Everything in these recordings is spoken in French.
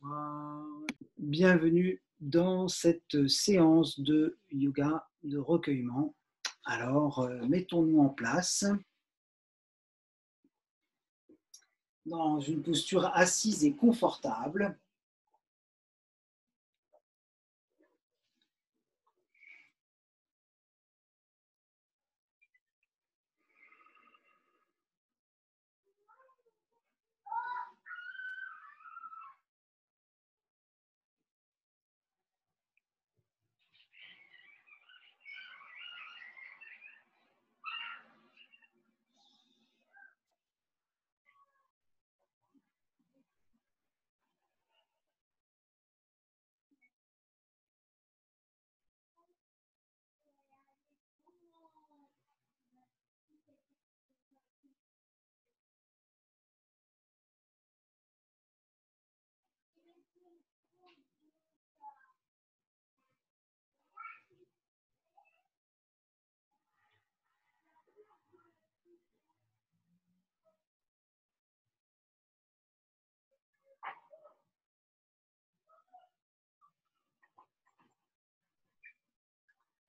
Bonsoir. Bienvenue dans cette séance de yoga de recueillement. Alors, mettons-nous en place dans une posture assise et confortable.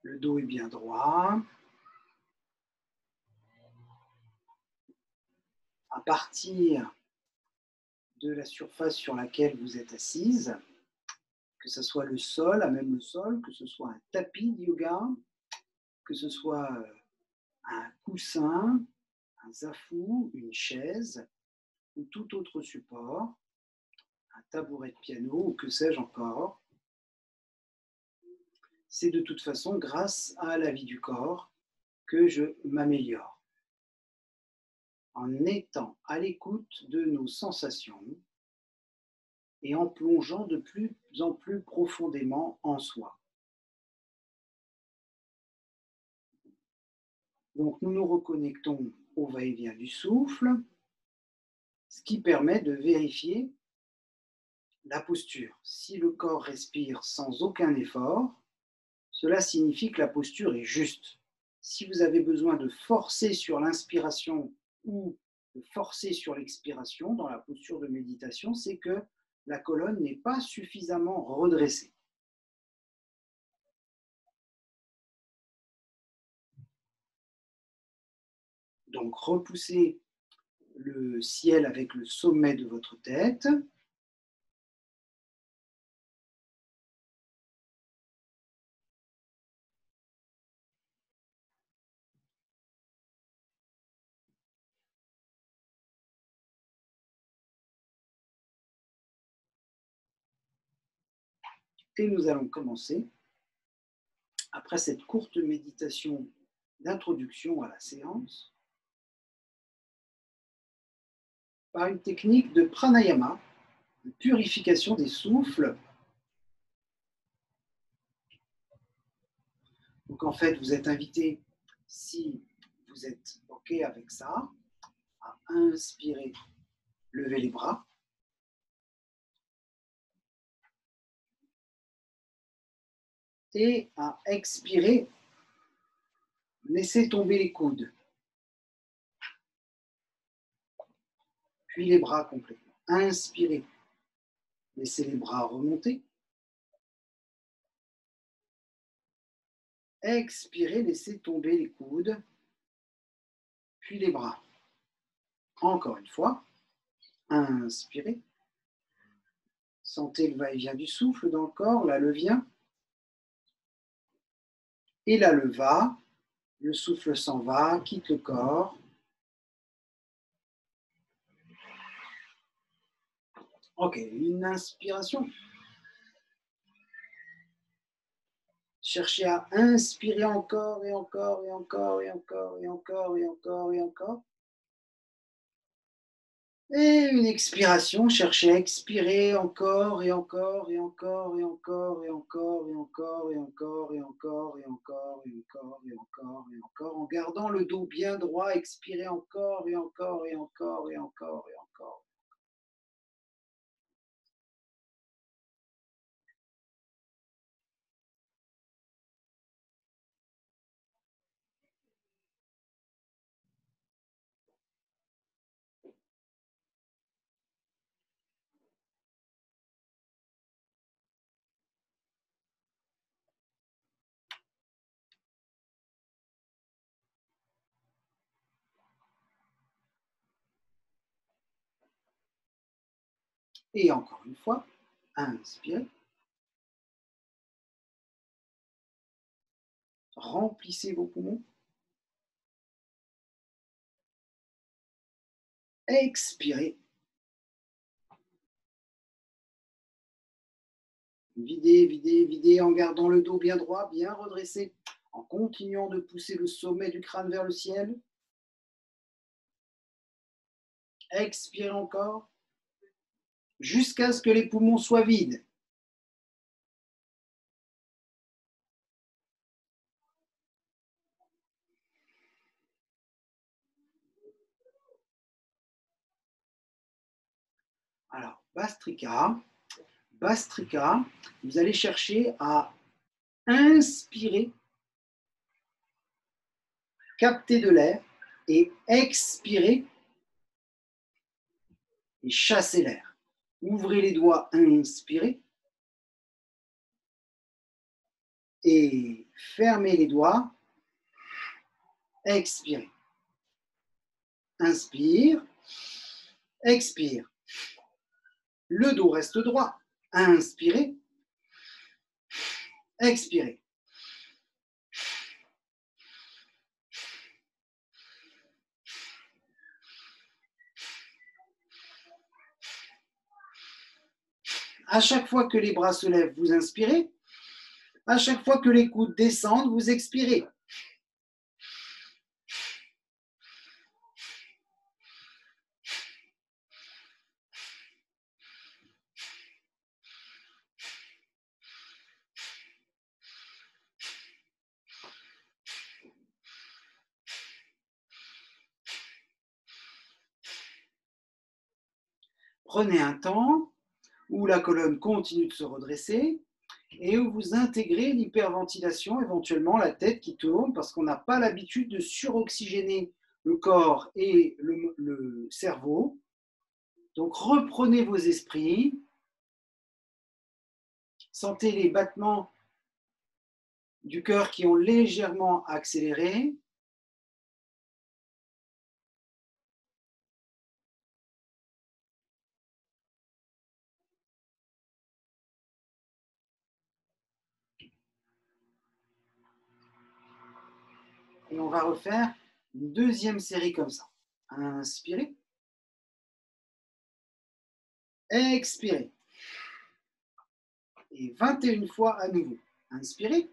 Le dos est bien droit. À partir de la surface sur laquelle vous êtes assise, que ce soit le sol, à même le sol, que ce soit un tapis de yoga, que ce soit un coussin, un zafou, une chaise ou tout autre support, un tabouret de piano ou que sais-je encore, c'est de toute façon grâce à la vie du corps que je m'améliore. En étant à l'écoute de nos sensations et en plongeant de plus en plus profondément en soi. Donc nous nous reconnectons au va-et-vient du souffle, ce qui permet de vérifier la posture. Si le corps respire sans aucun effort, cela signifie que la posture est juste. Si vous avez besoin de forcer sur l'inspiration ou de forcer sur l'expiration dans la posture de méditation, c'est que la colonne n'est pas suffisamment redressée. Donc repoussez le ciel avec le sommet de votre tête. Et nous allons commencer, après cette courte méditation d'introduction à la séance, par une technique de pranayama, de purification des souffles. Donc en fait, vous êtes invité, si vous êtes OK avec ça, à inspirer, lever les bras. Et à expirer, laisser tomber les coudes. Puis les bras complètement. Inspirez, laissez les bras remonter. Expirez, laissez tomber les coudes, puis les bras. Encore une fois, inspirez. Sentez le va-et-vient du souffle dans le corps, là le vient. Et là le va, le souffle s'en va, quitte le corps. Ok, une inspiration. Cherchez à inspirer encore et encore et encore et encore et encore et encore et encore. Et une expiration, cherchez à expirer encore et encore et encore et encore et encore et encore et encore et encore et encore et encore et encore et encore en gardant le dos bien droit, expirez encore et encore et encore et encore et encore. Et encore une fois, inspirez. Remplissez vos poumons. Expirez. Videz, videz, videz en gardant le dos bien droit, bien redressé, en continuant de pousser le sommet du crâne vers le ciel. Expirez encore jusqu'à ce que les poumons soient vides. Alors, Bastrika, vous allez chercher à inspirer, capter de l'air et expirer et chasser l'air. Ouvrez les doigts, inspirez et fermez les doigts, expirez. Inspire, expire. Le dos reste droit. Inspirez, expirez. À chaque fois que les bras se lèvent, vous inspirez. À chaque fois que les coudes descendent, vous expirez. Prenez un temps où la colonne continue de se redresser et où vous intégrez l'hyperventilation, éventuellement la tête qui tourne parce qu'on n'a pas l'habitude de suroxygéner le corps et le cerveau. Donc reprenez vos esprits, sentez les battements du cœur qui ont légèrement accéléré. Et on va refaire une deuxième série comme ça. Inspirez, expirez. Et 21 fois à nouveau. Inspirez.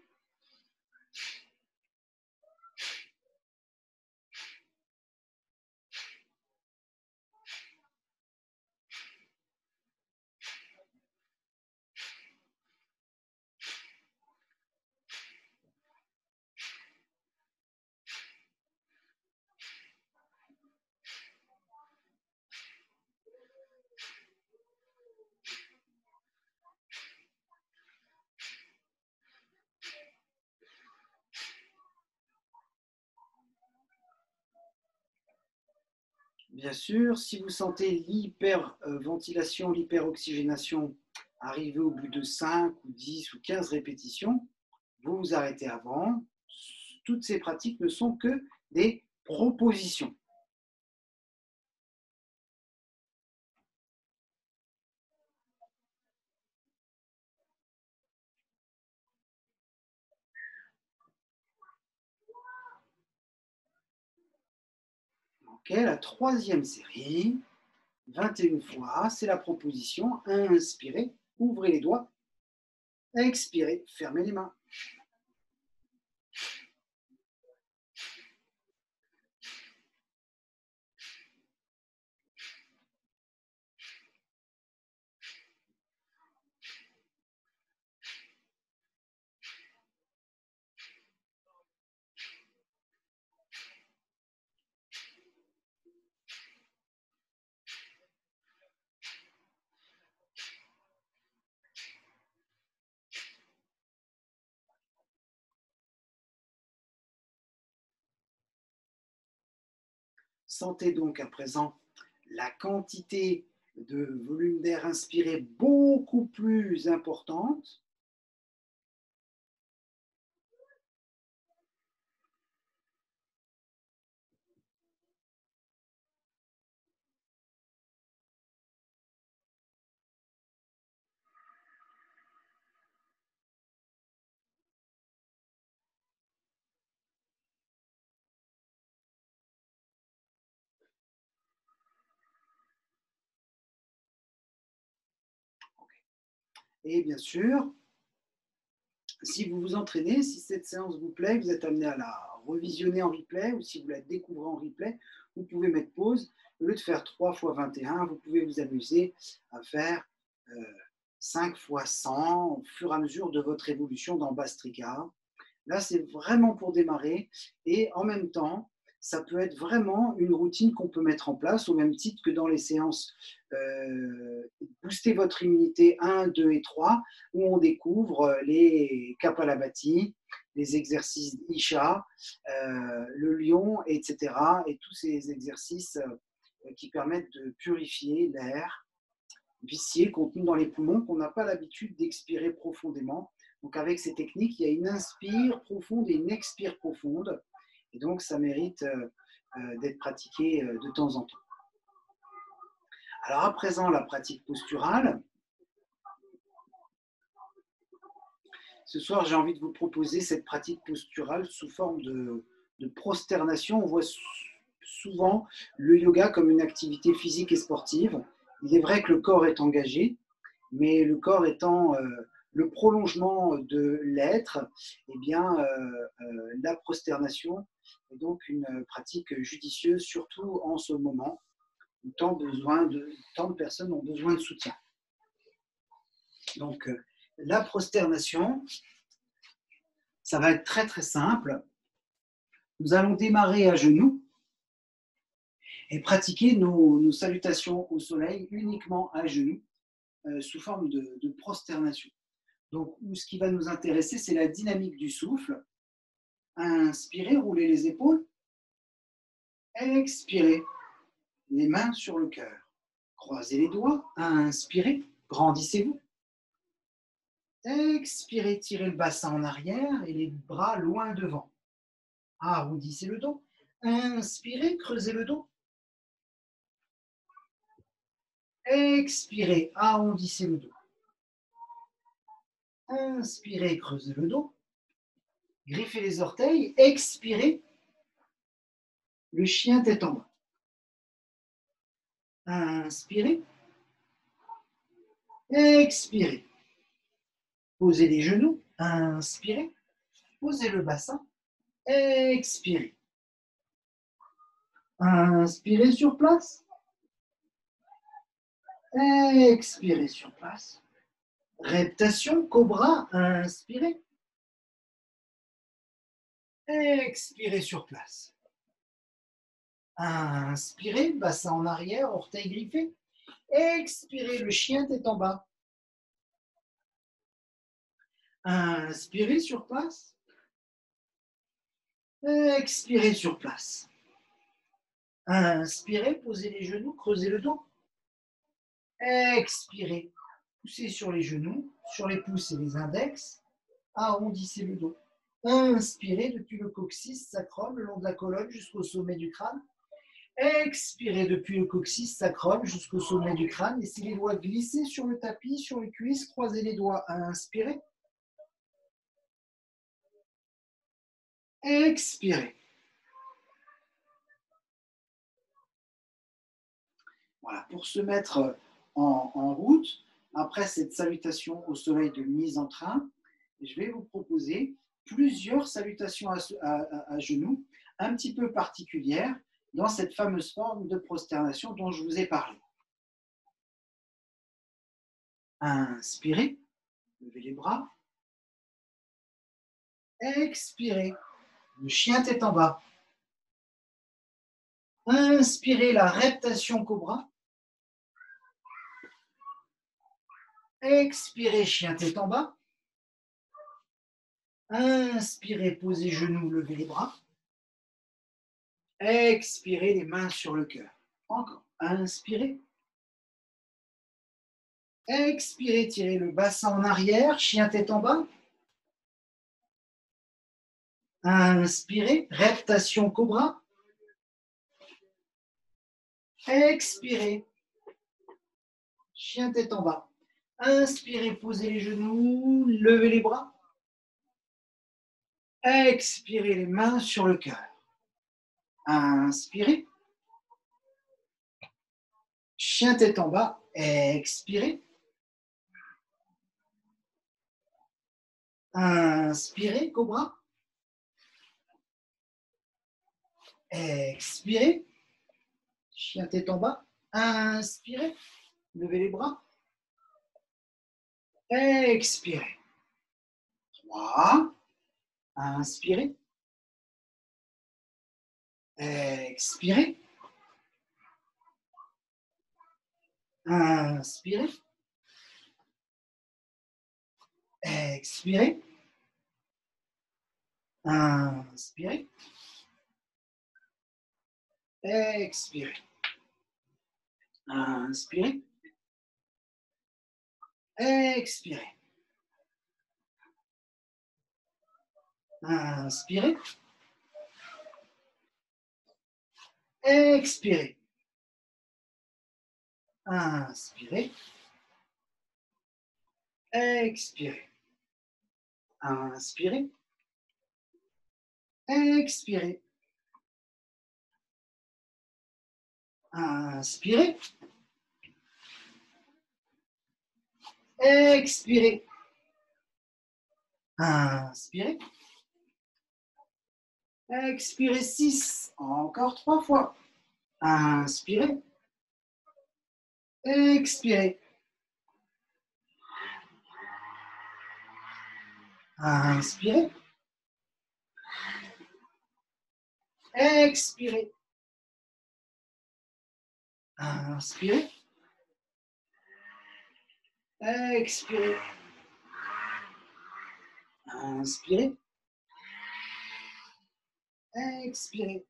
Bien sûr, si vous sentez l'hyperventilation, l'hyperoxygénation arriver au bout de 5 ou 10 ou 15 répétitions, vous vous arrêtez avant. Toutes ces pratiques ne sont que des propositions. Ok, la troisième série, 21 fois, c'est la proposition. Inspirez, ouvrez les doigts, expirez, fermez les mains. Sentez donc à présent la quantité de volume d'air inspiré beaucoup plus importante. Et bien sûr, si vous vous entraînez, si cette séance vous plaît, vous êtes amené à la revisionner en replay ou si vous la découvrez en replay, vous pouvez mettre pause. Au lieu de faire 3 fois 21, vous pouvez vous amuser à faire 5 fois 100 au fur et à mesure de votre évolution dans Bastrika. Là, c'est vraiment pour démarrer et en même temps, ça peut être vraiment une routine qu'on peut mettre en place au même titre que dans les séances booster votre immunité 1, 2 et 3 où on découvre les Kapalabhati, les exercices Isha, le lion, etc. Et tous ces exercices qui permettent de purifier l'air vicié contenu dans les poumons qu'on n'a pas l'habitude d'expirer profondément. Donc avec ces techniques, il y a une inspire profonde et une expire profonde. Et donc ça mérite d'être pratiqué de temps en temps. Alors à présent, la pratique posturale. Ce soir, j'ai envie de vous proposer cette pratique posturale sous forme de prosternation. On voit souvent le yoga comme une activité physique et sportive. Il est vrai que le corps est engagé, mais le corps étant le prolongement de l'être, eh bien, la prosternation est donc une pratique judicieuse, surtout en ce moment où tant de personnes ont besoin de soutien. Donc, la prosternation, ça va être très très simple. Nous allons démarrer à genoux et pratiquer nos salutations au soleil uniquement à genoux sous forme de prosternation. Donc, ce qui va nous intéresser, c'est la dynamique du souffle. Inspirez, roulez les épaules. Expirez, les mains sur le cœur. Croisez les doigts. Inspirez, grandissez-vous. Expirez, tirez le bassin en arrière et les bras loin devant. Arrondissez le dos. Inspirez, creusez le dos. Expirez, arrondissez le dos. Inspirez, creusez le dos. Griffez les orteils. Expirez, le chien tête en bas. Inspirez. Expirez. Posez les genoux. Inspirez. Posez le bassin. Expirez. Inspirez sur place. Expirez sur place. Reptation, cobra. Inspirez. Expirez sur place. Inspirez, bassin en arrière, orteil griffé. Expirez, le chien tête en bas. Inspirez sur place. Expirez sur place. Inspirez, posez les genoux, creusez le dos. Expirez, poussez sur les genoux, sur les pouces et les index. Arrondissez le dos. Inspirez depuis le coccyx, sacrum, le long de la colonne jusqu'au sommet du crâne. Expirez depuis le coccyx, sacrum jusqu'au sommet du crâne. Laissez les doigts glisser sur le tapis, sur les cuisses. Croisez les doigts. Inspirez. Expirez. Voilà, pour se mettre en route, après cette salutation au soleil de mise en train, je vais vous proposer plusieurs salutations à genoux, un petit peu particulières, dans cette fameuse forme de prosternation dont je vous ai parlé. Inspirez, levez les bras. Expirez, le chien tête en bas. Inspirez, la reptation cobra. Expirez, chien tête en bas. Inspirez, posez genoux, levez les bras. Expirez, les mains sur le cœur. Encore. Inspirez. Expirez, tirez le bassin en arrière, chien tête en bas. Inspirez, reptation cobra. Expirez, chien tête en bas. Inspirez, posez les genoux, levez les bras. Expirez, les mains sur le cœur. Inspirez. Chien tête en bas. Expirez. Inspirez, cobra. Expirez. Chien tête en bas. Inspirez. Levez les bras. Expirez. 3. Inspirez. Expirez. Inspirez. Expirez. Inspirez. Expirez. Inspirez. Expirez. Inspirez. Expirez. Inspirez. Expirez. Inspirez. Expirez. Inspirez. Expirez. Inspirez. Expirez 6. Encore 3 fois. Inspirez. Expirez. Inspirez. Expirez. Inspirez. Expirez. Inspirez. Expirez.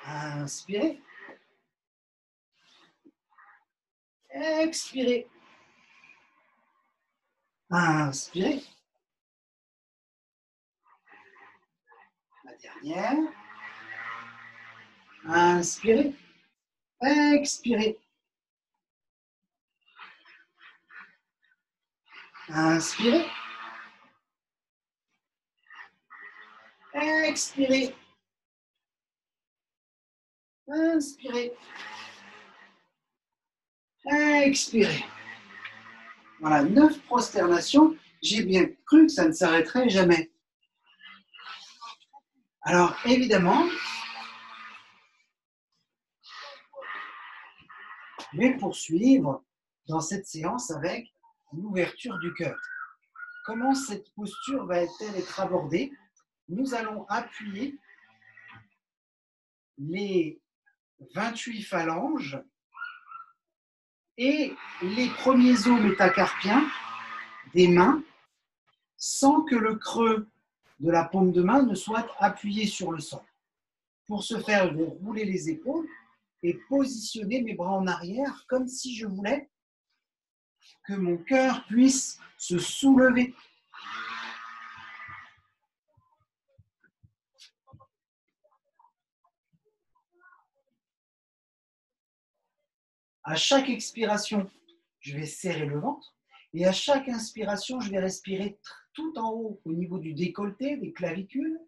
Inspirez. Expirez. Inspirez. La dernière. Inspirez. Expirez. Inspirez. Expirez. Inspirez. Expirez. Voilà, 9 prosternations. J'ai bien cru que ça ne s'arrêterait jamais. Alors, évidemment, je vais poursuivre dans cette séance avec l'ouverture du cœur. Comment cette posture va-t-elle être abordée? Nous allons appuyer les 28 phalanges et les premiers os métacarpiens des mains sans que le creux de la paume de main ne soit appuyé sur le sol. Pour ce faire, je vais rouler les épaules et positionner mes bras en arrière comme si je voulais que mon cœur puisse se soulever. À chaque expiration, je vais serrer le ventre et à chaque inspiration, je vais respirer tout en haut au niveau du décolleté, des clavicules.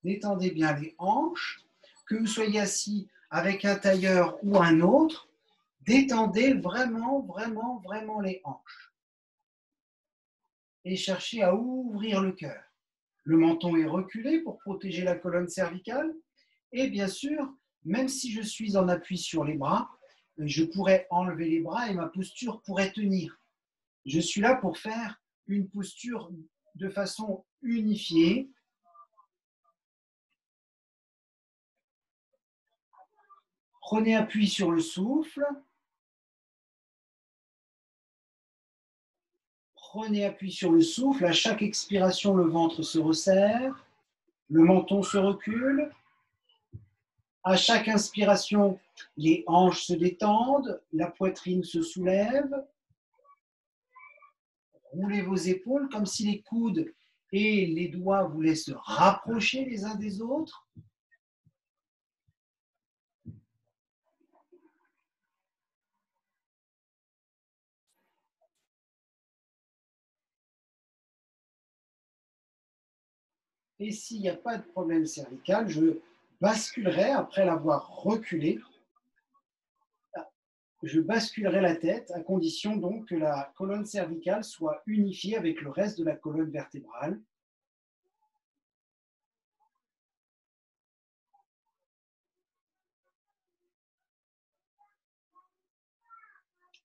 Détendez bien les hanches, que vous soyez assis avec un tailleur ou un autre, détendez vraiment, vraiment, vraiment les hanches. Et cherchez à ouvrir le cœur. Le menton est reculé pour protéger la colonne cervicale. Et bien sûr, même si je suis en appui sur les bras, je pourrais enlever les bras et ma posture pourrait tenir. Je suis là pour faire une posture de façon unifiée. Prenez appui sur le souffle. Prenez appui sur le souffle. À chaque expiration, le ventre se resserre. Le menton se recule. À chaque inspiration, les hanches se détendent. La poitrine se soulève. Roulez vos épaules comme si les coudes et les doigts voulaient se rapprocher les uns des autres. Et s'il n'y a pas de problème cervical, je basculerai, après l'avoir reculé, je basculerai la tête à condition donc que la colonne cervicale soit unifiée avec le reste de la colonne vertébrale.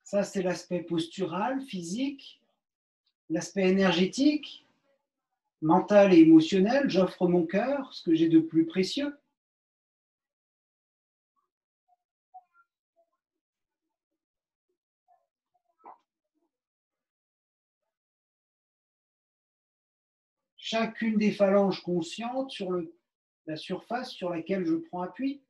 Ça, c'est l'aspect postural, physique, l'aspect énergétique, mental et émotionnel. J'offre mon cœur, ce que j'ai de plus précieux. Chacune des phalanges conscientes sur la surface sur laquelle je prends appui.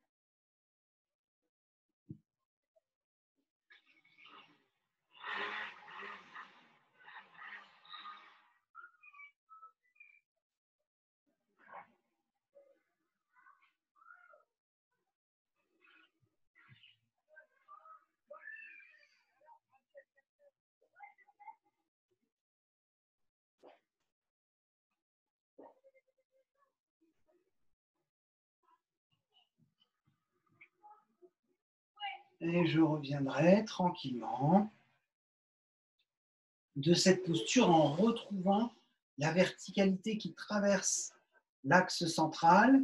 Et je reviendrai tranquillement de cette posture en retrouvant la verticalité qui traverse l'axe central,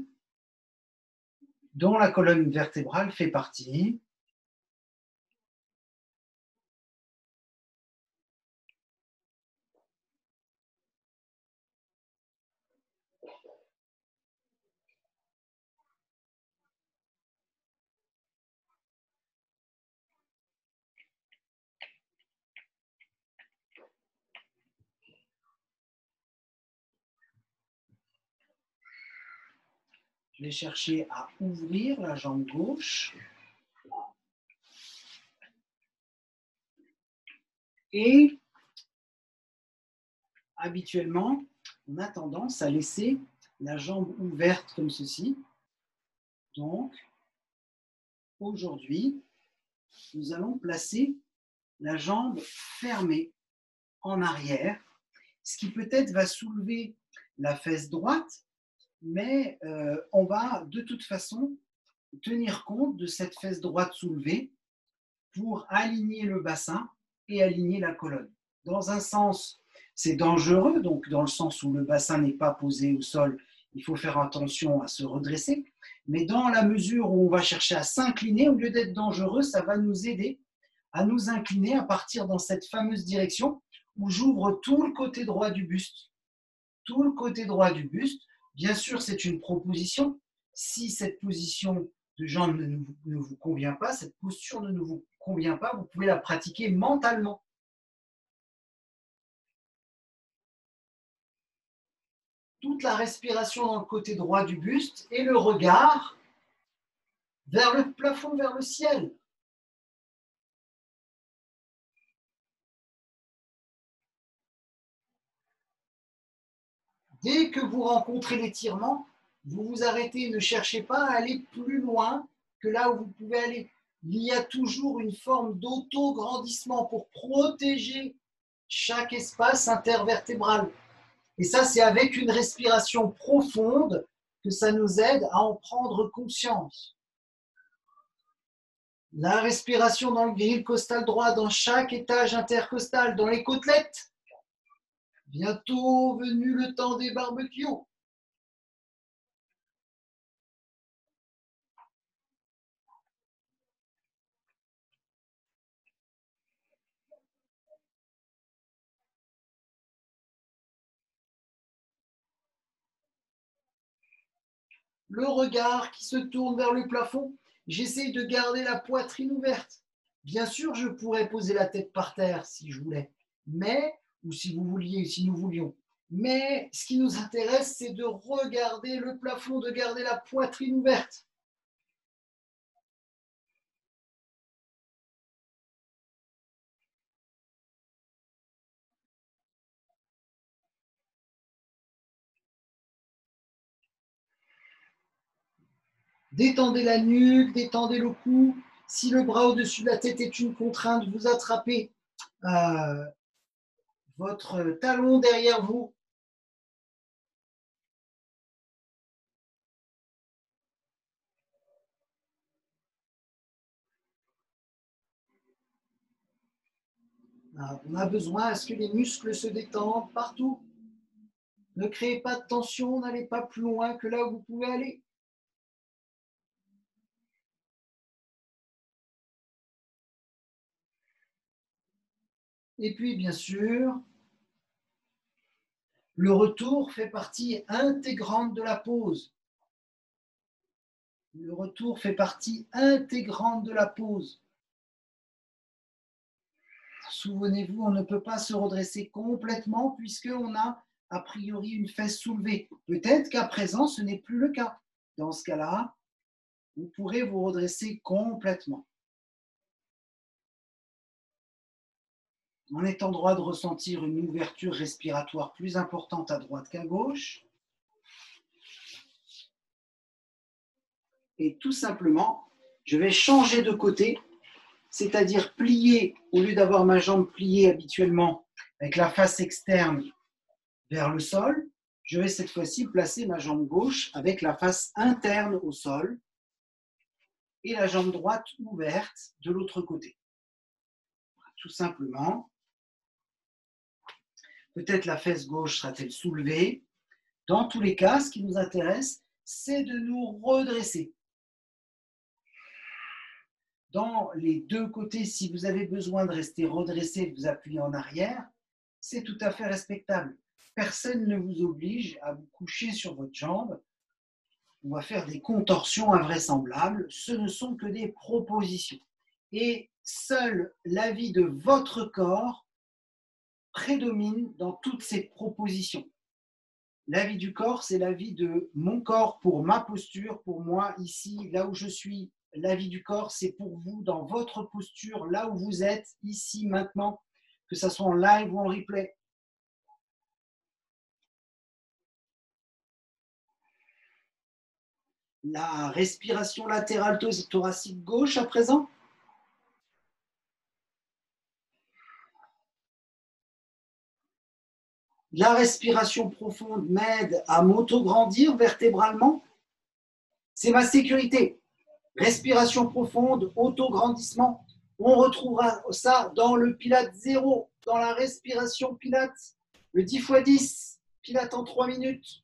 dont la colonne vertébrale fait partie. Je vais chercher à ouvrir la jambe gauche. Et habituellement, on a tendance à laisser la jambe ouverte comme ceci. Donc, aujourd'hui, nous allons placer la jambe fermée en arrière, ce qui peut-être va soulever la fesse droite, mais on va de toute façon tenir compte de cette fesse droite soulevée pour aligner le bassin et aligner la colonne. Dans un sens, c'est dangereux, donc dans le sens où le bassin n'est pas posé au sol, il faut faire attention à se redresser, mais dans la mesure où on va chercher à s'incliner, au lieu d'être dangereux, ça va nous aider à nous incliner, à partir dans cette fameuse direction où j'ouvre tout le côté droit du buste. Tout le côté droit du buste. Bien sûr, c'est une proposition. Si cette position de jambe ne vous convient pas, cette posture ne vous convient pas, vous pouvez la pratiquer mentalement. Toute la respiration dans le côté droit du buste et le regard vers le plafond, vers le ciel. Dès que vous rencontrez l'étirement, vous vous arrêtez, ne cherchez pas à aller plus loin que là où vous pouvez aller. Il y a toujours une forme d'auto-grandissement pour protéger chaque espace intervertébral. Et ça, c'est avec une respiration profonde que ça nous aide à en prendre conscience. La respiration dans le grille costal droit, dans chaque étage intercostal, dans les côtelettes. Bientôt venu le temps des barbecues. Le regard qui se tourne vers le plafond. J'essaye de garder la poitrine ouverte. Bien sûr, je pourrais poser la tête par terre si je voulais, mais, ou si vous vouliez, si nous voulions. Mais ce qui nous intéresse, c'est de regarder le plafond, de garder la poitrine ouverte. Détendez la nuque, détendez le cou. Si le bras au-dessus de la tête est une contrainte, vous attrapez votre talon derrière vous. On a besoin à ce que les muscles se détendent partout. Ne créez pas de tension, n'allez pas plus loin que là où vous pouvez aller. Et puis, bien sûr, le retour fait partie intégrante de la pause. Le retour fait partie intégrante de la pause. Souvenez-vous, on ne peut pas se redresser complètement puisqu'on a priori une fesse soulevée. Peut-être qu'à présent, ce n'est plus le cas. Dans ce cas-là, vous pourrez vous redresser complètement. On est en droit de ressentir une ouverture respiratoire plus importante à droite qu'à gauche. Et tout simplement, je vais changer de côté, c'est-à-dire plier, au lieu d'avoir ma jambe pliée habituellement avec la face externe vers le sol, je vais cette fois-ci placer ma jambe gauche avec la face interne au sol et la jambe droite ouverte de l'autre côté. Tout simplement, peut-être la fesse gauche sera-t-elle soulevée. Dans tous les cas, ce qui nous intéresse, c'est de nous redresser. Dans les deux côtés, si vous avez besoin de rester redressé, de vous appuyer en arrière, c'est tout à fait respectable. Personne ne vous oblige à vous coucher sur votre jambe ou à faire des contorsions invraisemblables. Ce ne sont que des propositions. Et seul l'avis de votre corps prédomine dans toutes ces propositions. L'avis du corps, c'est l'avis de mon corps pour ma posture, pour moi ici, là où je suis. L'avis du corps, c'est pour vous dans votre posture, là où vous êtes, ici, maintenant, que ce soit en live ou en replay. La respiration latérale thoracique gauche à présent. La respiration profonde m'aide à m'auto-grandir vertébralement. C'est ma sécurité. Respiration profonde, auto-grandissement. On retrouvera ça dans le Pilate 0, dans la respiration Pilate, le 10 x 10, Pilate en 3 minutes.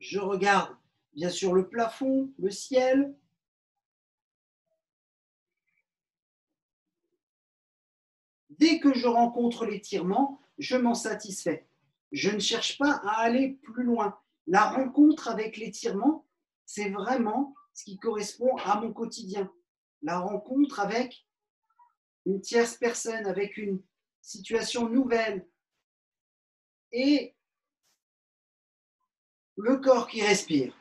Je regarde bien sûr le plafond, le ciel. Dès que je rencontre l'étirement, je m'en satisfais. Je ne cherche pas à aller plus loin. La rencontre avec l'étirement, c'est vraiment ce qui correspond à mon quotidien. La rencontre avec une tierce personne, avec une situation nouvelle et le corps qui respire.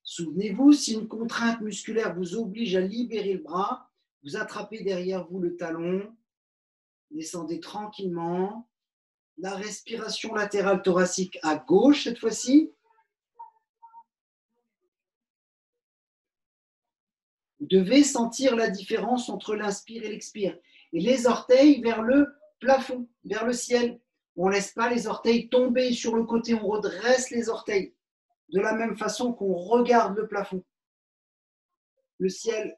Souvenez-vous, si une contrainte musculaire vous oblige à libérer le bras, vous attrapez derrière vous le talon, descendez tranquillement. La respiration latérale thoracique à gauche cette fois-ci. Vous devez sentir la différence entre l'inspire et l'expire. Et les orteils vers le plafond, vers le ciel. On ne laisse pas les orteils tomber sur le côté, on redresse les orteils. De la même façon qu'on regarde le plafond. Le ciel.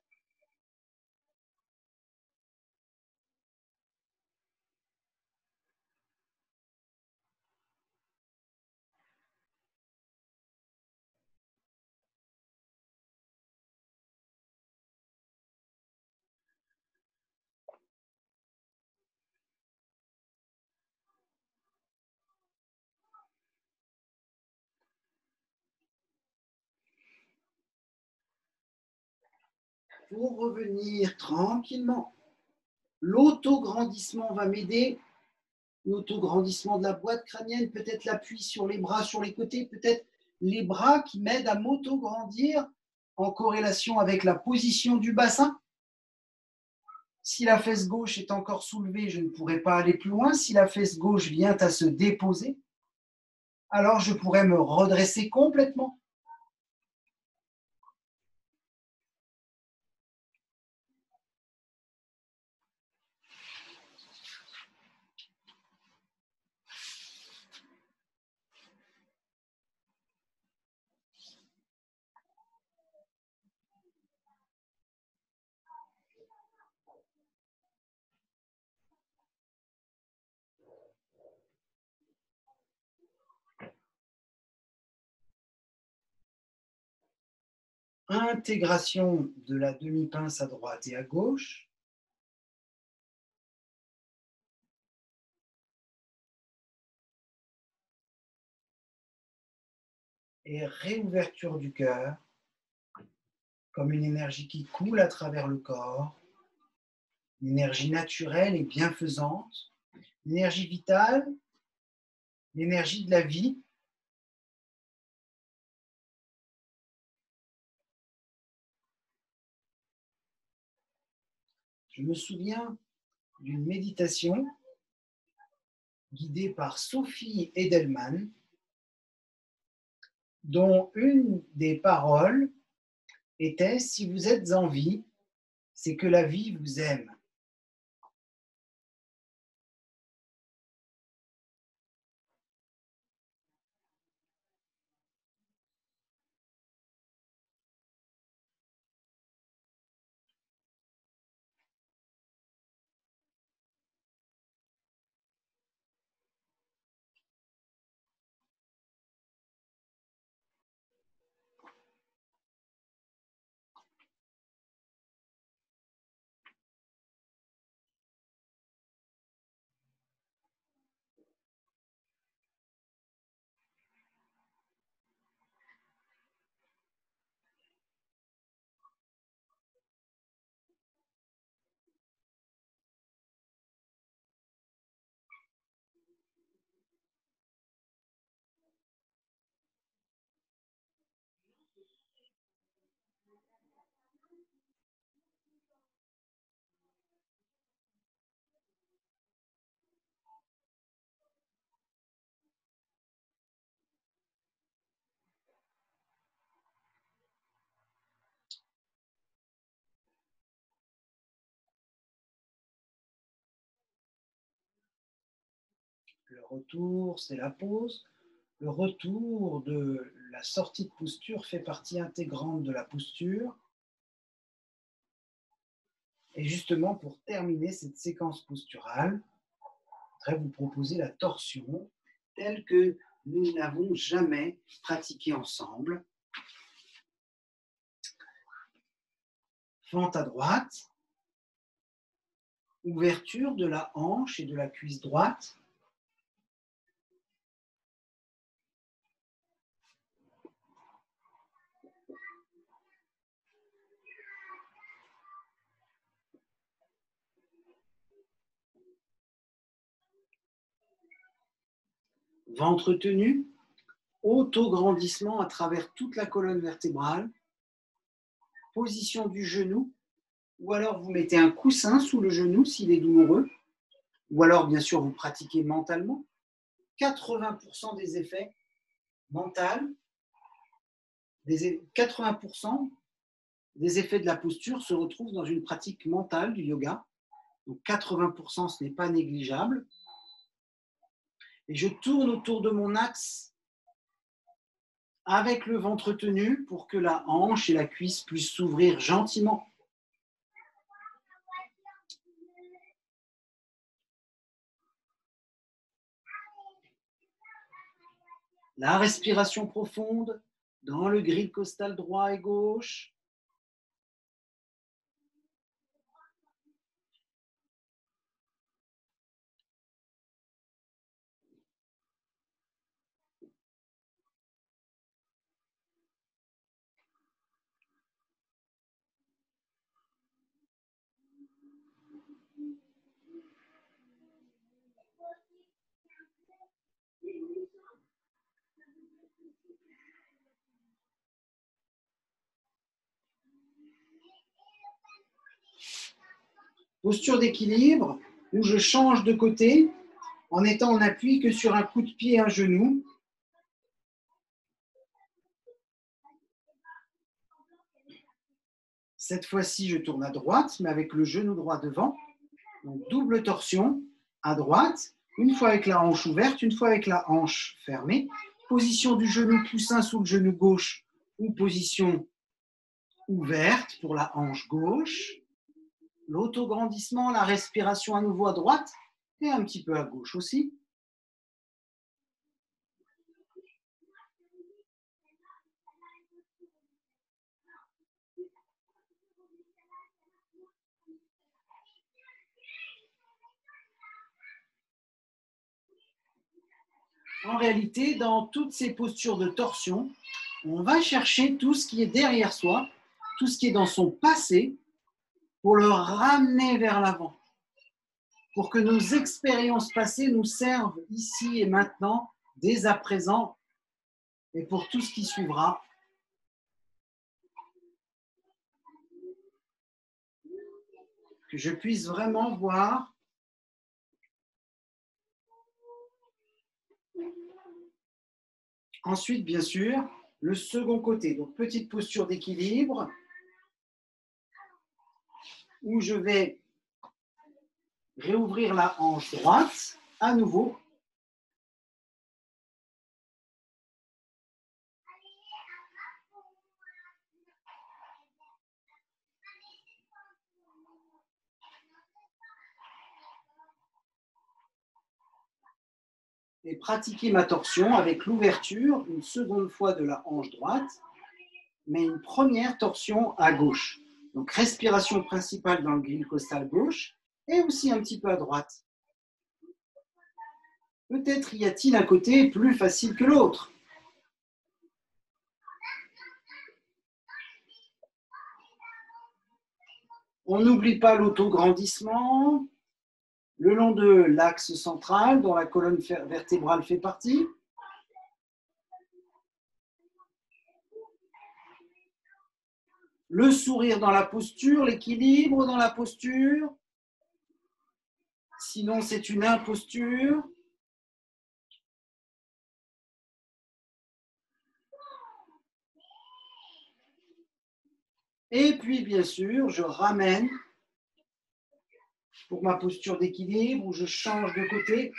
Pour revenir tranquillement. L'autograndissement va m'aider. L'autograndissement de la boîte crânienne, peut-être l'appui sur les bras sur les côtés, peut-être les bras qui m'aident à m'autograndir en corrélation avec la position du bassin. Si la fesse gauche est encore soulevée, je ne pourrai pas aller plus loin. Si la fesse gauche vient à se déposer, alors je pourrais me redresser complètement. Intégration de la demi-pince à droite et à gauche. Et réouverture du cœur, comme une énergie qui coule à travers le corps, une énergie naturelle et bienfaisante, une énergie vitale, l'énergie de la vie. Je me souviens d'une méditation guidée par Sophie Edelman, dont une des paroles était « Si vous êtes en vie, c'est que la vie vous aime ». Le retour, c'est la pause. Le retour de la sortie de posture fait partie intégrante de la posture. Et justement, pour terminer cette séquence posturale, je voudrais vous proposer la torsion telle que nous n'avons jamais pratiquée ensemble. Fente à droite, ouverture de la hanche et de la cuisse droite. Ventre tenu, auto-grandissement à travers toute la colonne vertébrale, position du genou, ou alors vous mettez un coussin sous le genou s'il est douloureux, ou alors bien sûr vous pratiquez mentalement. 80% des effets mentaux, 80% des effets de la posture se retrouvent dans une pratique mentale du yoga. Donc 80%, ce n'est pas négligeable. Et je tourne autour de mon axe avec le ventre tenu pour que la hanche et la cuisse puissent s'ouvrir gentiment. La respiration profonde dans le grille costal droit et gauche. Posture d'équilibre où je change de côté en étant en appui que sur un coup de pied et un genou. Cette fois-ci, je tourne à droite, mais avec le genou droit devant. Donc, double torsion à droite, une fois avec la hanche ouverte, une fois avec la hanche fermée. Position du genou poussin sous le genou gauche ou position ouverte pour la hanche gauche. L'autograndissement, la respiration à nouveau à droite et un petit peu à gauche aussi. En réalité, dans toutes ces postures de torsion, on va chercher tout ce qui est derrière soi, tout ce qui est dans son passé, pour le ramener vers l'avant, pour que nos expériences passées nous servent ici et maintenant, dès à présent, et pour tout ce qui suivra. Que je puisse vraiment voir ensuite, bien sûr, le second côté. Donc, petite posture d'équilibre où je vais réouvrir la hanche droite à nouveau. Et pratiquer ma torsion avec l'ouverture une seconde fois de la hanche droite, mais une première torsion à gauche. Donc, respiration principale dans le glisse costal gauche et aussi un petit peu à droite. Peut-être y a-t-il un côté plus facile que l'autre. On n'oublie pas l'autograndissement le long de l'axe central dont la colonne vertébrale fait partie. Le sourire dans la posture, l'équilibre dans la posture. Sinon, c'est une imposture. Et puis, bien sûr, je ramène pour ma posture d'équilibre où je change de côté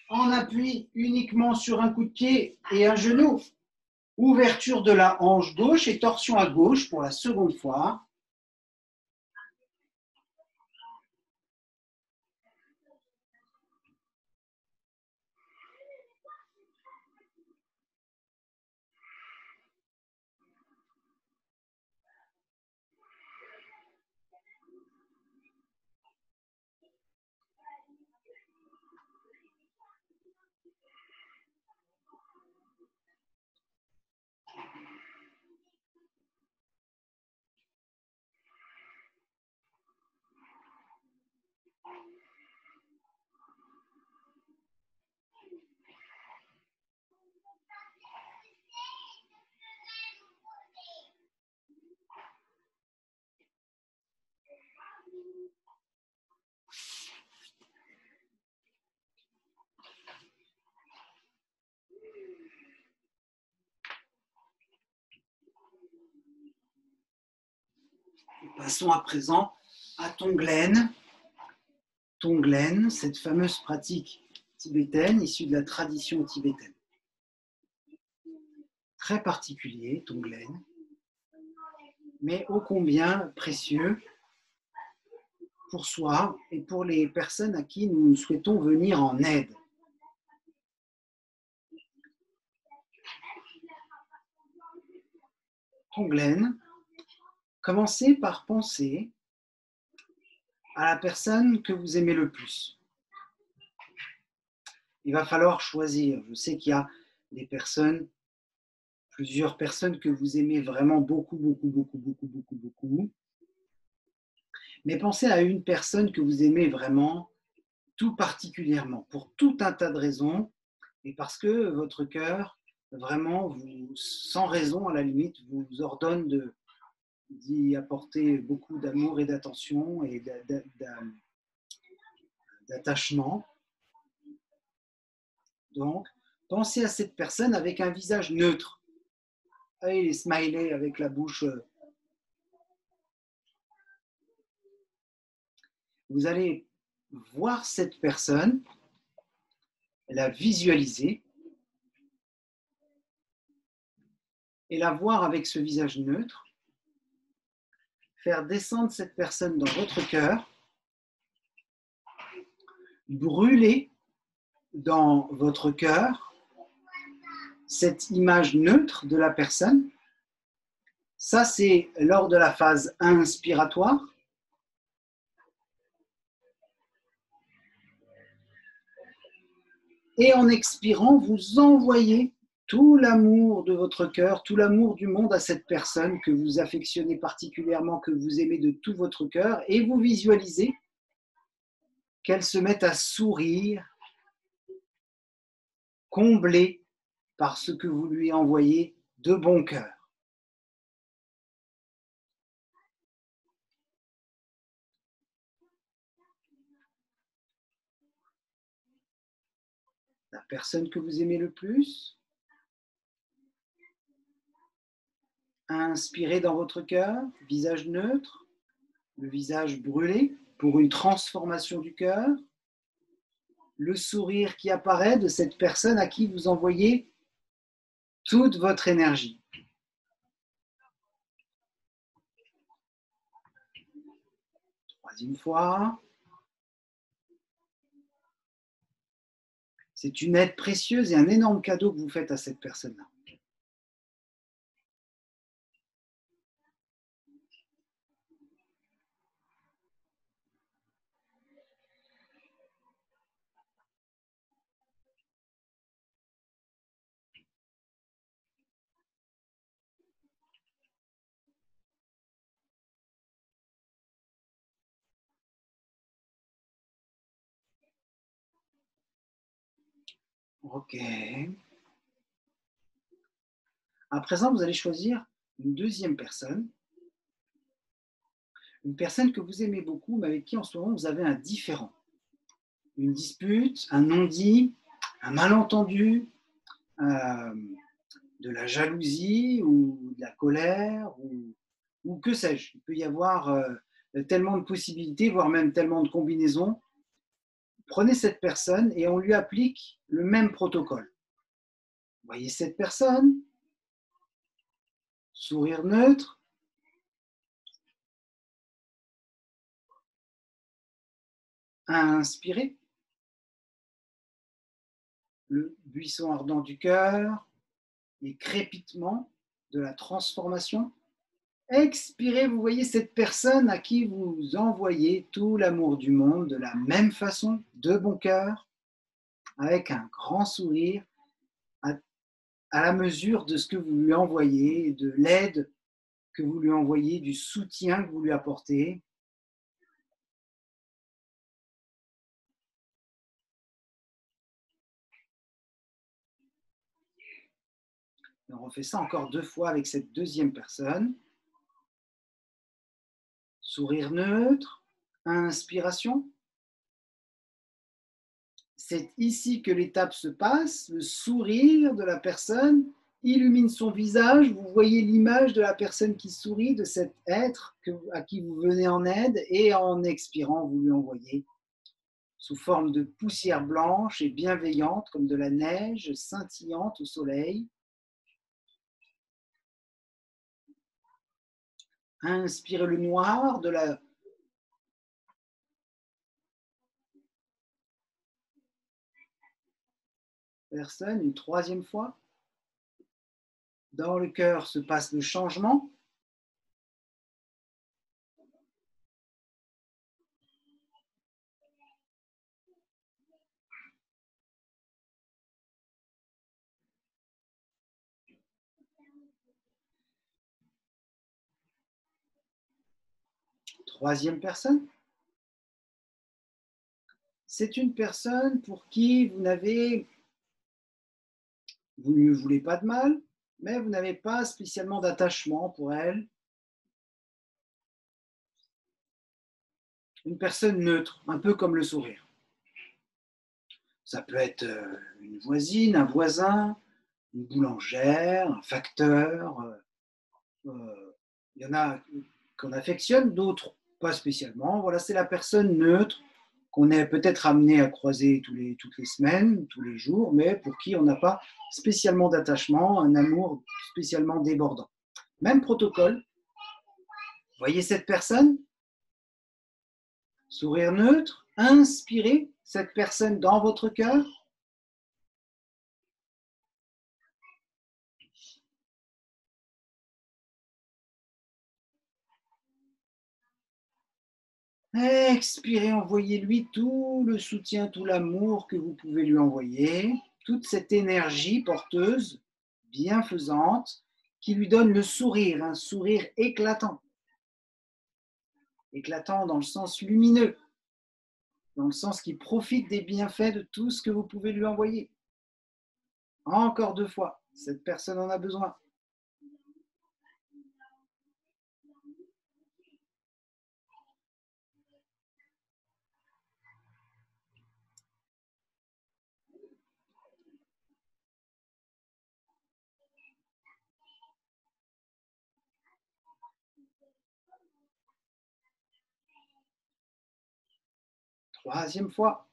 en appui uniquement sur un coup de pied et un genou. Ouverture de la hanche gauche et torsion à gauche pour la seconde fois. Passons à présent à Tonglen. Tonglen, cette fameuse pratique tibétaine issue de la tradition tibétaine. Très particulier, Tonglen, mais ô combien précieux pour soi et pour les personnes à qui nous souhaitons venir en aide. Tonglen, commencez par penser à la personne que vous aimez le plus. Il va falloir choisir. Je sais qu'il y a des personnes, plusieurs personnes que vous aimez vraiment beaucoup. Mais pensez à une personne que vous aimez vraiment tout particulièrement, pour tout un tas de raisons, et parce que votre cœur, vraiment, vous, sans raison à la limite, vous ordonne d'y apporter beaucoup d'amour et d'attention et d'attachement. Donc, pensez à cette personne avec un visage neutre. les smileys avec la bouche. Vous allez voir cette personne, la visualiser et la voir avec ce visage neutre, faire descendre cette personne dans votre cœur, brûler dans votre cœur cette image neutre de la personne. Ça, c'est lors de la phase inspiratoire. Et en expirant, vous envoyez tout l'amour de votre cœur, tout l'amour du monde à cette personne que vous affectionnez particulièrement, que vous aimez de tout votre cœur, et vous visualisez qu'elle se mette à sourire, comblée par ce que vous lui envoyez de bon cœur. La personne que vous aimez le plus, inspirez dans votre cœur, visage neutre, le visage brûlé pour une transformation du cœur, le sourire qui apparaît de cette personne à qui vous envoyez toute votre énergie. Troisième fois. C'est une aide précieuse et un énorme cadeau que vous faites à cette personne-là. Ok. À présent, vous allez choisir une deuxième personne. Une personne que vous aimez beaucoup, mais avec qui en ce moment vous avez un différend. Une dispute, un non-dit, un malentendu, de la jalousie ou de la colère ou que sais-je. Il peut y avoir tellement de possibilités, voire même tellement de combinaisons. Prenez cette personne et on lui applique le même protocole. Voyez cette personne, sourire neutre, inspirez, le buisson ardent du cœur, les crépitements de la transformation. Expirez, vous voyez cette personne à qui vous envoyez tout l'amour du monde de la même façon, de bon cœur, avec un grand sourire, à la mesure de ce que vous lui envoyez, de l'aide que vous lui envoyez, du soutien que vous lui apportez. Et on refait ça encore 2 fois avec cette deuxième personne. Sourire neutre, inspiration. C'est ici que l'étape se passe, le sourire de la personne illumine son visage, vous voyez l'image de la personne qui sourit, de cet être à qui vous venez en aide, et en expirant, vous lui envoyez sous forme de poussière blanche et bienveillante, comme de la neige scintillante au soleil. Inspirez le noir de la personne une troisième fois. Dans le cœur se passe le changement. Troisième personne. C'est une personne pour qui vous ne lui voulez pas de mal, mais vous n'avez pas spécialement d'attachement pour elle. Une personne neutre, un peu comme le sourire. Ça peut être une voisine, un voisin, une boulangère, un facteur. Il y en a qu'on affectionne, d'autres pas spécialement. Voilà, c'est la personne neutre qu'on est peut-être amené à croiser toutes les semaines, tous les jours, mais pour qui on n'a pas spécialement d'attachement, un amour spécialement débordant. Même protocole. Voyez cette personne? Sourire neutre, inspirez cette personne dans votre cœur. Expirez, envoyez-lui tout le soutien, tout l'amour que vous pouvez lui envoyer, toute cette énergie porteuse, bienfaisante, qui lui donne le sourire, un sourire éclatant. Éclatant dans le sens lumineux, dans le sens qui profite des bienfaits de tout ce que vous pouvez lui envoyer. Encore 2 fois, cette personne en a besoin. Troisième fois.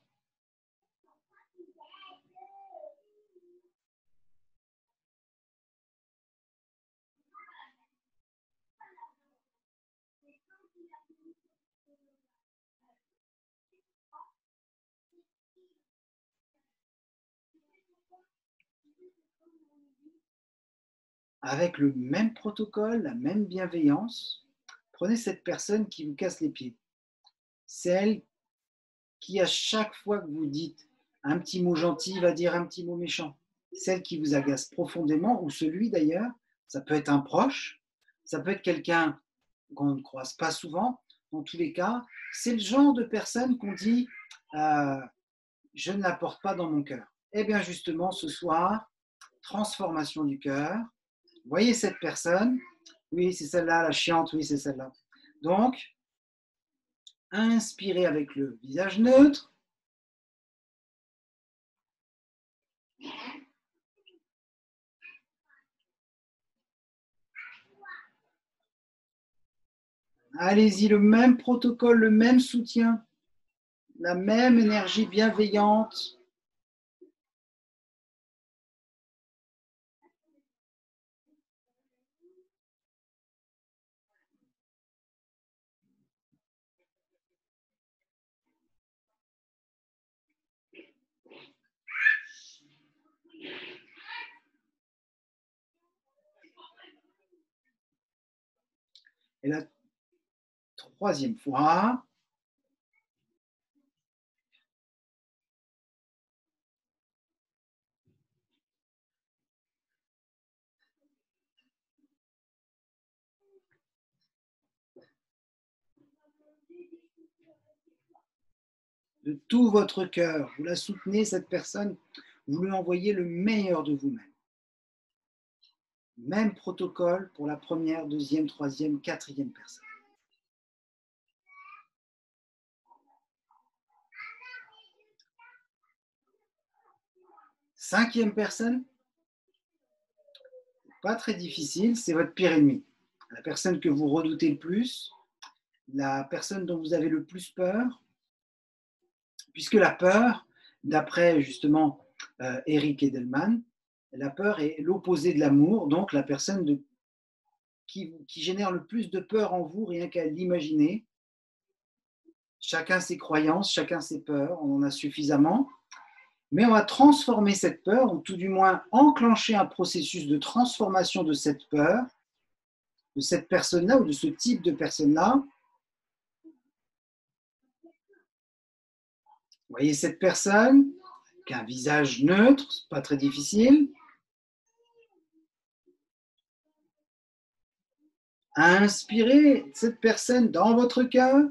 Avec le même protocole, la même bienveillance, prenez cette personne qui vous casse les pieds. Celle qui, à chaque fois que vous dites un petit mot gentil, va dire un petit mot méchant. Celle qui vous agace profondément, ou celui d'ailleurs, ça peut être un proche, ça peut être quelqu'un qu'on ne croise pas souvent. Dans tous les cas, c'est le genre de personne qu'on dit je ne la porte pas dans mon cœur. Eh bien justement, ce soir, transformation du cœur. Voyez cette personne, oui, c'est celle-là, la chiante, oui, c'est celle-là. Donc, inspirez avec le visage neutre. Allez-y, le même protocole, le même soutien, la même énergie bienveillante. Et la troisième fois, de tout votre cœur, vous la soutenez, cette personne, vous lui envoyez le meilleur de vous-même. Même protocole pour la première, deuxième, troisième, quatrième personne. Cinquième personne, pas très difficile, c'est votre pire ennemi. La personne que vous redoutez le plus, la personne dont vous avez le plus peur, puisque la peur, d'après justement Eric Edelman, la peur est l'opposé de l'amour, donc la personne qui génère le plus de peur en vous, rien qu'à l'imaginer. Chacun ses croyances, chacun ses peurs, on en a suffisamment. Mais on va transformer cette peur, ou tout du moins enclencher un processus de transformation de cette peur, de cette personne-là ou de ce type de personne-là. Vous voyez cette personne qui a un visage neutre, pas très difficile. Inspirez cette personne dans votre cœur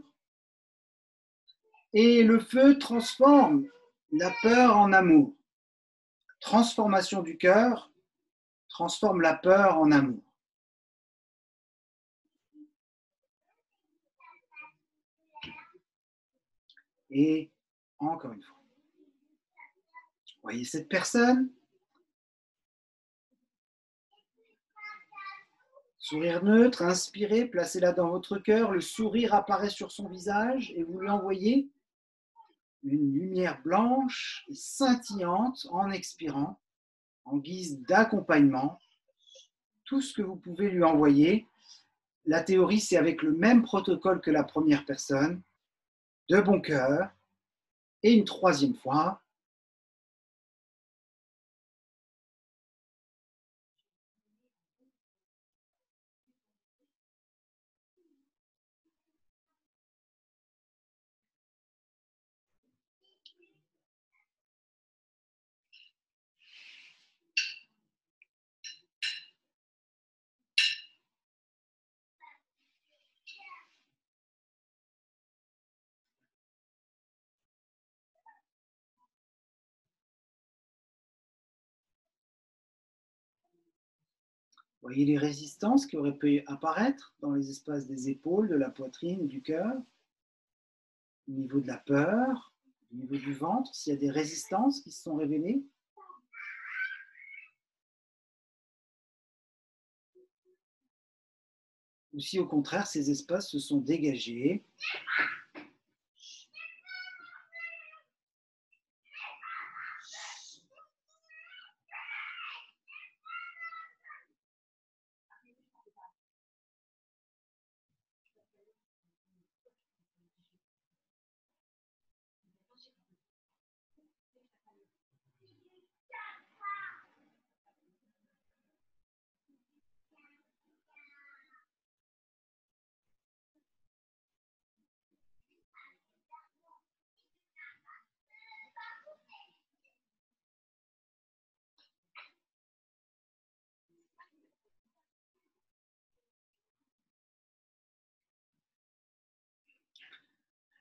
et le feu transforme la peur en amour. Transformation du cœur transforme la peur en amour. Et encore une fois, voyez cette personne Sourire neutre, inspirez, placez-la dans votre cœur, le sourire apparaît sur son visage et vous lui envoyez une lumière blanche et scintillante en expirant, en guise d'accompagnement. Tout ce que vous pouvez lui envoyer. La théorie, c'est avec le même protocole que la première personne, de bon cœur, et une troisième fois. Voyez les résistances qui auraient pu apparaître dans les espaces des épaules, de la poitrine, du cœur, au niveau de la peur, au niveau du ventre, s'il y a des résistances qui se sont révélées. Ou si au contraire, ces espaces se sont dégagés.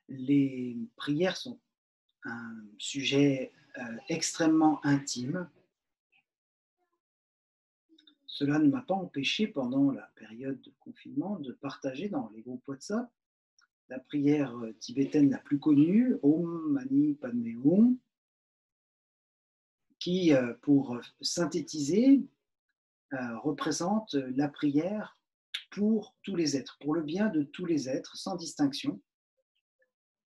Les prières sont un sujet extrêmement intime. Cela ne m'a pas empêché pendant la période de confinement de partager dans les groupes WhatsApp la prière tibétaine la plus connue, Om Mani Padme Hum, qui, pour synthétiser, représente la prière pour tous les êtres, pour le bien de tous les êtres, sans distinction,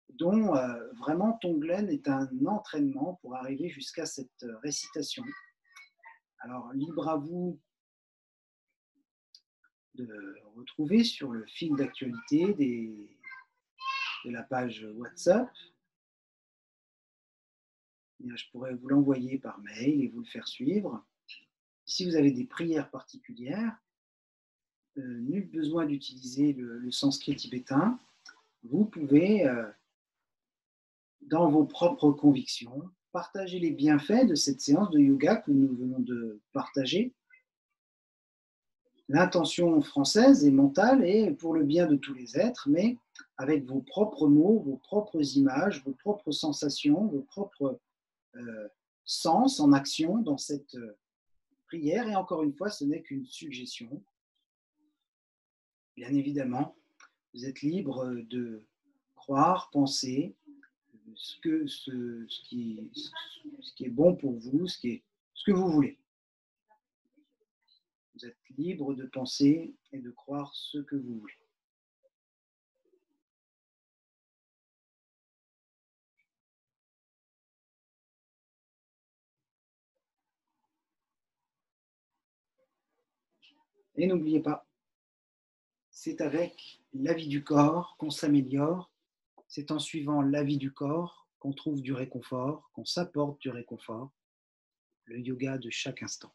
dont vraiment Tonglen est un entraînement pour arriver jusqu'à cette récitation. Alors, libre à vous de retrouver sur le fil d'actualité de la page WhatsApp. Je pourrais vous l'envoyer par mail et vous le faire suivre. Si vous avez des prières particulières, nul besoin d'utiliser le sanskrit tibétain. Vous pouvez, dans vos propres convictions, partager les bienfaits de cette séance de yoga que nous venons de partager. L'intention française et mentale est pour le bien de tous les êtres, mais avec vos propres mots, vos propres images, vos propres sensations, vos propres sens en action dans cette prière. Et encore une fois, ce n'est qu'une suggestion. Bien évidemment, vous êtes libre de croire, penser ce qui est bon pour vous, ce que vous voulez. Vous êtes libre de penser et de croire ce que vous voulez. Et n'oubliez pas, c'est avec la vie du corps qu'on s'améliore, c'est en suivant la vie du corps qu'on trouve du réconfort, qu'on s'apporte du réconfort, le yoga de chaque instant.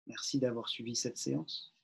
Merci d'avoir suivi cette séance.